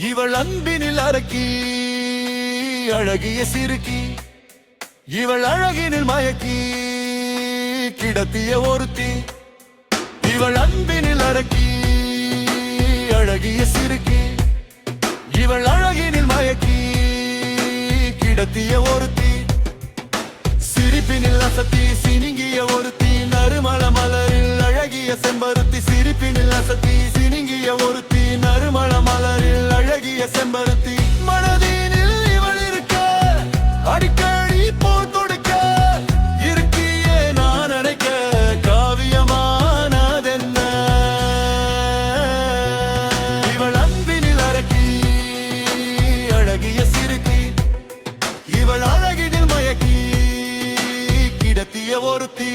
இவள் அன்பினில் அரக்கி அழகிய சிறுக்கி, இவள் அழகினில் மயக்கி கிடத்திய ஒருத்தி. இவள் அன்பினில் அரக்கி அழகிய சிறுக்கி, இவள் அழகினில் மயக்கி கிடத்திய ஒருத்தி. சிரிப்பினில் அசத்தி சினுங்கிய ஒருத்தி, நறுமண மலரில் அழகிய செம்பருத்தி. சிரிப்பினில் அசத்தி சினுங்கிய ஒருத்தி, நறுமண மலரில் அழகிய செம்பருத்தி. மனதினில் இவள் இருக்க அடிக்கடி போர் தொடுக்க, இருக்கியே நான் நினைக்க காவியமானதென்ன. இவள் அன்பினில் அரக்கி அழகிய சிறுக்கி, இவள் அழகினில் மயக்கி கிடத்திய ஒருத்தி.